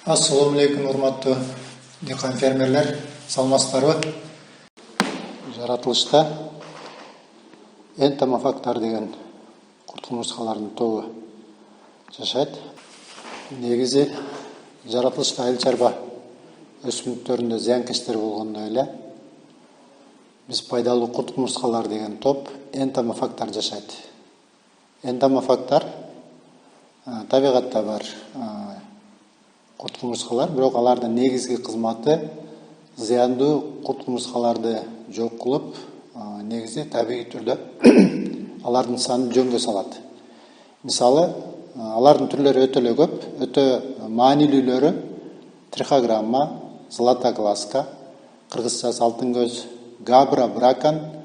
Assalamu alaikum, урматтуу диқан фермерлер, саламатсыздарбы? Жаратылышта энтомофагтар деген курт кумурскалардын тобу жашайт. Негизи жаратылышта айыл чарба өсүмдүктөрүндө зыянкечтер болгондой эле биз пайдалуу курт кумурскалар деген топ энтомофагтар жашайт. Энтомофагтар табигатта бар курт кумурскалар, бирок алардын негизги кызматы зыяндуу курт кумурскаларды жок кылып, негизи табигый түрдө алардын санын жөнгө салат. Мисалы, алардын түрлөрү өтө эле көп, өтө маанилүүлөрү трихограмма, златоглазка, кыргызчасы алтын көз, габра бракан,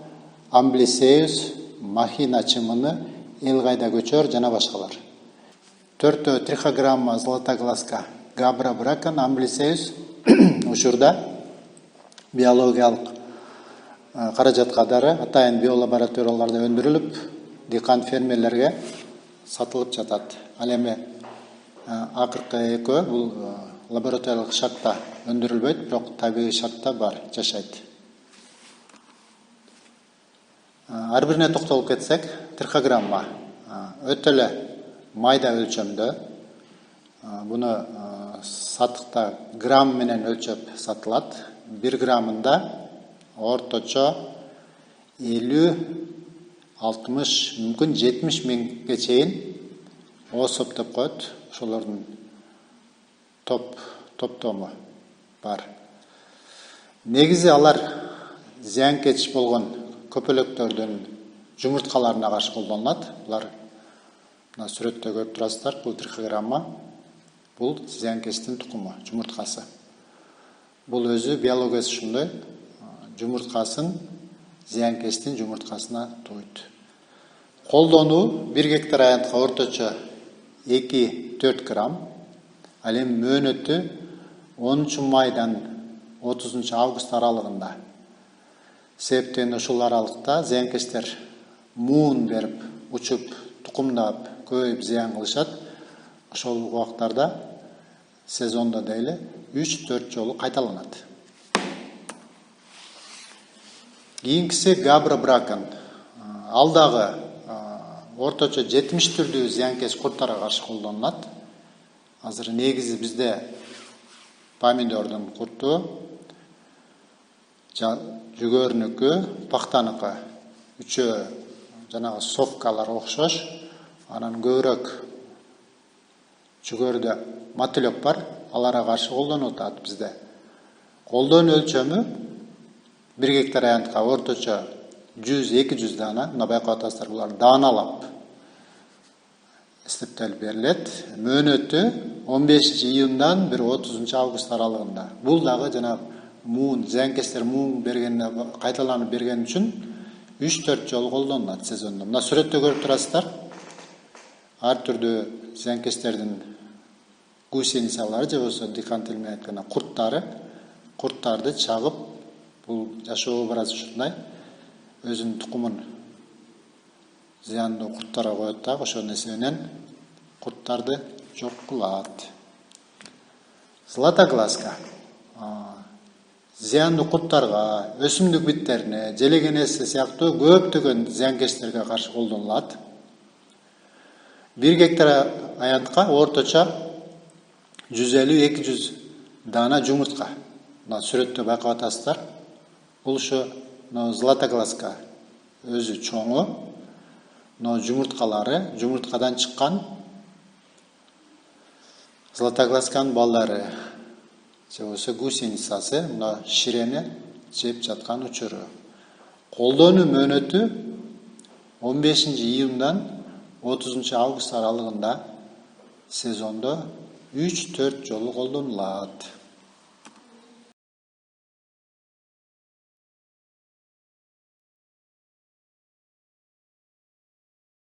амблисеус, махина чымыны, эл кайда көчөр жана башкалар. Төртөө трихограмма, златоглазка, габра бракан, амблисеус учурда биологиялык каражат кадары атайын биолабораторияларда өндүрүлүп, дыйкан фермерлерге сатылып жатат. Ал эми акыркы экөө бул лабораториялык шартта өндүрүлбөйт, бирок табигый шартта бар, жашайт. Ар бирине токтолуп кетсек, трихограмма өтө эле майда өлчөмдө, буну сатыкта грамм менен өлчөп сатылат. 1 граммында орточо 50-60, мүмкүн 70 миңге чейин особь деп коет. Ошолордун топтому бар. Негизи алар зыянкеч болгон көпөлөктөрдүн жумурткаларына каршы колдонулат. Булар мына сүрөттө көрүп турасыздар, бул трихограмма, бул зыянкечтин тукуму, жумурткасы. Бул өзү биологиясы ушундай, жумурткасын зыянкечтин жумурткасына тууйт. Колдонуу 1 гектар аянтка орточо 2-4 грамм. Ал эми мөөнөтү 10 майдан 30 август аралыгында. Себептен ушул аралыкта зыянкечтер муун берип, учуп, тукумдап, көбөйүп зыян кылышат. Ошол убактарда сезондо дейли 3-4 жолу кайталанат. Кийинкиси габра бракан. Ал дагы орточо 70 түрдүү зыянкеч курттарга каршы колдонулат. Азыр негизи бизде помидордун курту, жүгөрүнүкү, пактаныкы, үчөө жанагы совкалар окшош. Анан көбүрөөк жүгөрүдө мотылек бар, аларга каршы колдонуп атат бизде. Колдонуу өлчөмү 1 гектар аянтка орточо 100-200 дана, мына байкап атасыздар, булар дааналап эстептелип берилет. Мөөнөтү 15 июндан 30 август аралыгында. Бул дагы жана муун, зыянкечтер муун бергенде кайталанып берген үчүн 3-4 жолу колдонулат сезондо. Мына сүрөттө көрүп турасыздар. Ар түрдүү зыянкечтердин гусеницалары же болбосо дыйкан тили менен айтканда курттарды чагып, бул жашоо образы ушундай. Өзүнүн тукумун зыяндуу курттарга коет да, ошонун эсебинен курттарды жок кылат. Златоглазка зыяндуу курттарга, өсүмдүк биттерине, желегенеси сыяктуу көптөгөн зыянкечтерге каршы колдонулат. 1 гектар аянтка орточо 150-200 дана жумуртка. Мына сүрөттө байкап атасыздар. Бул ушу златоглазка өзү чоңу, но жумурткалары, жумурткадан чыккан златоглазканын балдары же болбосо гусеницасы, мына ширени жеп жаткан учуру. Колдонуу мөөнөтү 15 июндан 30 август аралыгында сезондо 3-4 жолу колдонулат.